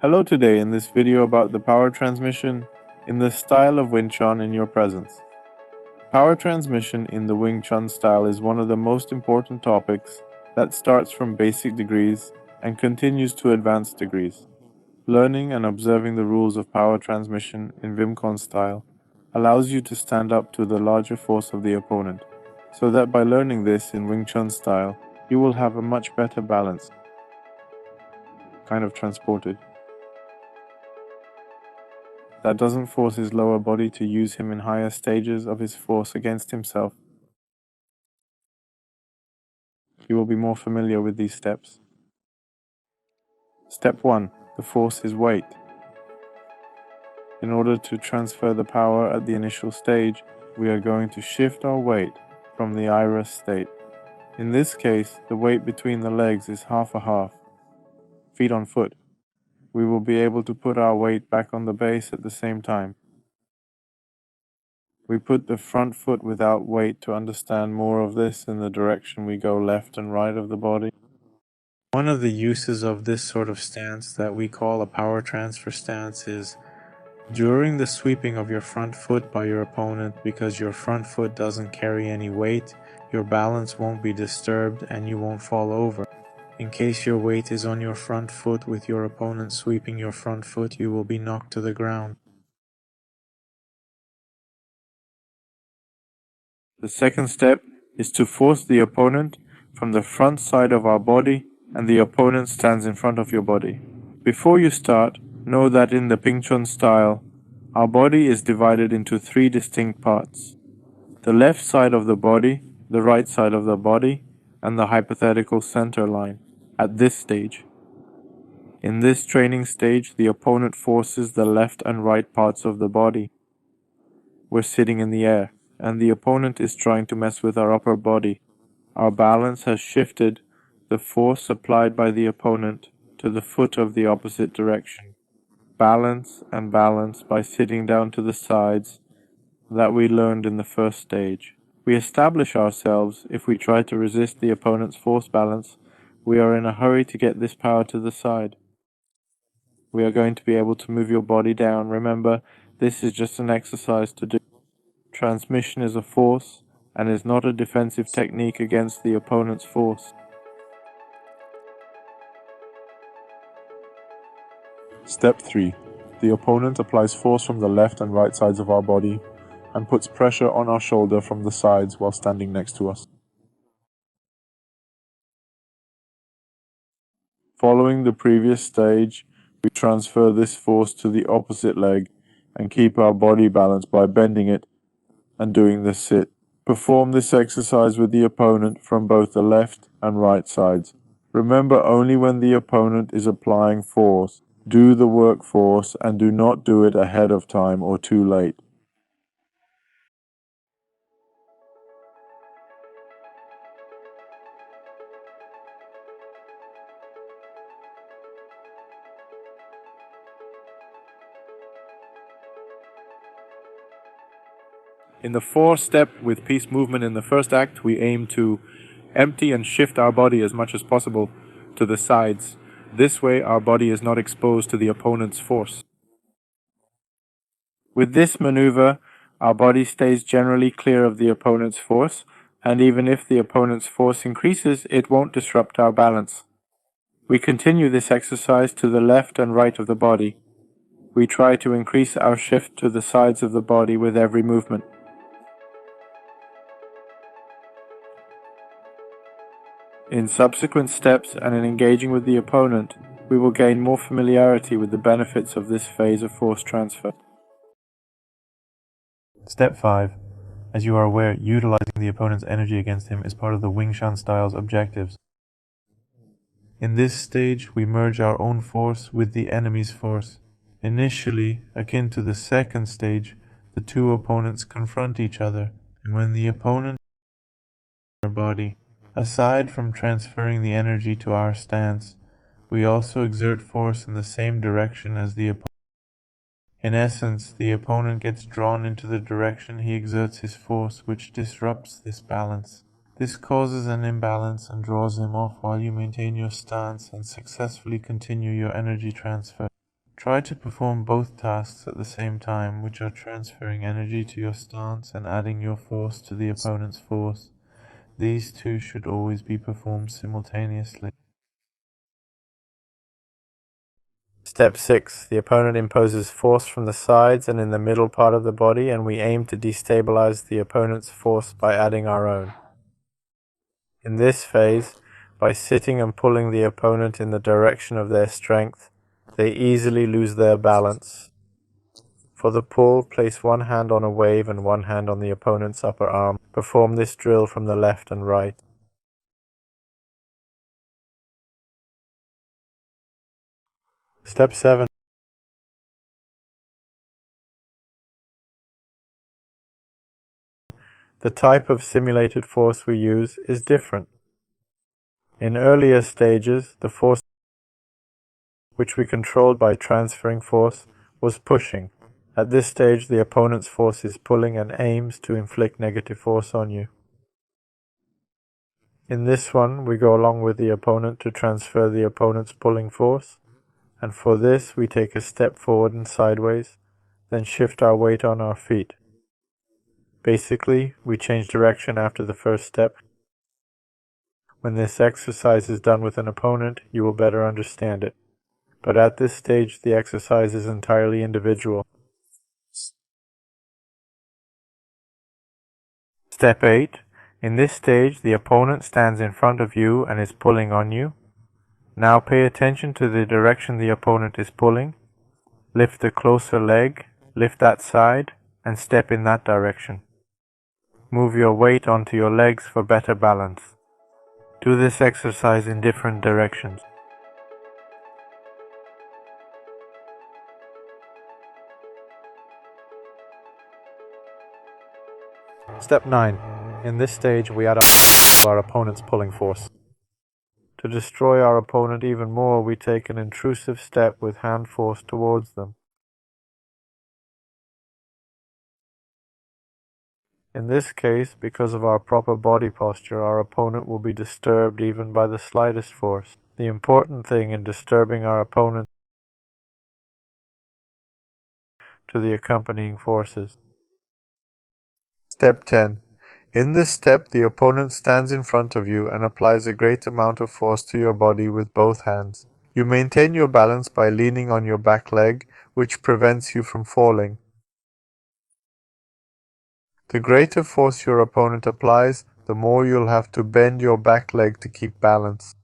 Hello today in this video about the power transmission in the style of Wing Chun in your presence. Power transmission in the Wing Chun style is one of the most important topics that starts from basic degrees and continues to advanced degrees. Learning and observing the rules of power transmission in Wing Chun style allows you to stand up to the larger force of the opponent, so that by learning this in Wing Chun style, you will have a much better balance, kind of transported, that doesn't force his lower body to use him in higher stages of his force against himself. You will be more familiar with these steps. Step 1. The force is weight. In order to transfer the power at the initial stage, we are going to shift our weight from the iris state. In this case, the weight between the legs is half a half, feet on foot. We will be able to put our weight back on the base at the same time. We put the front foot without weight to understand more of this in the direction we go left and right of the body. One of the uses of this sort of stance that we call a power transfer stance is during the sweeping of your front foot by your opponent, because your front foot doesn't carry any weight, your balance won't be disturbed and you won't fall over. In case your weight is on your front foot with your opponent sweeping your front foot, you will be knocked to the ground. The second step is to force the opponent from the front side of our body, and the opponent stands in front of your body. Before you start, know that in the Wing Chun style, our body is divided into three distinct parts: the left side of the body, the right side of the body, and the hypothetical center line. At this stage, in this training stage, the opponent forces the left and right parts of the body. We're sitting in the air, and the opponent is trying to mess with our upper body. Our balance has shifted the force applied by the opponent to the foot of the opposite direction. Balance and balance by sitting down to the sides that we learned in the first stage. We establish ourselves. If we try to resist the opponent's force balance, we are in a hurry to get this power to the side. We are going to be able to move your body down. Remember, this is just an exercise to do. Transmission is a force and is not a defensive technique against the opponent's force. Step 3. The opponent applies force from the left and right sides of our body and puts pressure on our shoulder from the sides while standing next to us. Following the previous stage, we transfer this force to the opposite leg and keep our body balanced by bending it and doing the sit. Perform this exercise with the opponent from both the left and right sides. Remember, only when the opponent is applying force, do the work force and do not do it ahead of time or too late. In the 4-step with peace movement in the first act, we aim to empty and shift our body as much as possible to the sides. This way our body is not exposed to the opponent's force. With this maneuver, our body stays generally clear of the opponent's force, and even if the opponent's force increases, it won't disrupt our balance. We continue this exercise to the left and right of the body. We try to increase our shift to the sides of the body with every movement. In subsequent steps and in engaging with the opponent, we will gain more familiarity with the benefits of this phase of force transfer. Step 5. As you are aware, utilizing the opponent's energy against him is part of the Wing Chun style's objectives. In this stage, we merge our own force with the enemy's force. Initially, akin to the second stage, the two opponents confront each other, and when the opponent their body, aside from transferring the energy to our stance, we also exert force in the same direction as the opponent. In essence, the opponent gets drawn into the direction he exerts his force, which disrupts this balance. This causes an imbalance and draws him off while you maintain your stance and successfully continue your energy transfer. Try to perform both tasks at the same time, which are transferring energy to your stance and adding your force to the opponent's force. These two should always be performed simultaneously. Step 6. The opponent imposes force from the sides and in the middle part of the body, and we aim to destabilize the opponent's force by adding our own. In this phase, by sitting and pulling the opponent in the direction of their strength, they easily lose their balance. For the pull, place one hand on a wave and one hand on the opponent's upper arm. Perform this drill from the left and right. Step 7. The type of simulated force we use is different. In earlier stages, the force which we controlled by transferring force was pushing. At this stage, the opponent's force is pulling and aims to inflict negative force on you. In this one, we go along with the opponent to transfer the opponent's pulling force, and for this we take a step forward and sideways, then shift our weight on our feet. Basically, we change direction after the first step. When this exercise is done with an opponent, you will better understand it. But at this stage, the exercise is entirely individual. Step 8. In this stage, the opponent stands in front of you and is pulling on you. Now pay attention to the direction the opponent is pulling. Lift the closer leg, lift that side, and step in that direction. Move your weight onto your legs for better balance. Do this exercise in different directions. Step 9. In this stage, we add our opponent's pulling force. To destroy our opponent even more, we take an intrusive step with hand force towards them. In this case, because of our proper body posture, our opponent will be disturbed even by the slightest force. The important thing in disturbing our opponent to the accompanying forces. Step 10. In this step, the opponent stands in front of you and applies a great amount of force to your body with both hands. You maintain your balance by leaning on your back leg, which prevents you from falling. The greater force your opponent applies, the more you'll have to bend your back leg to keep balance.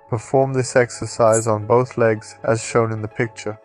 Perform this exercise on both legs as shown in the picture.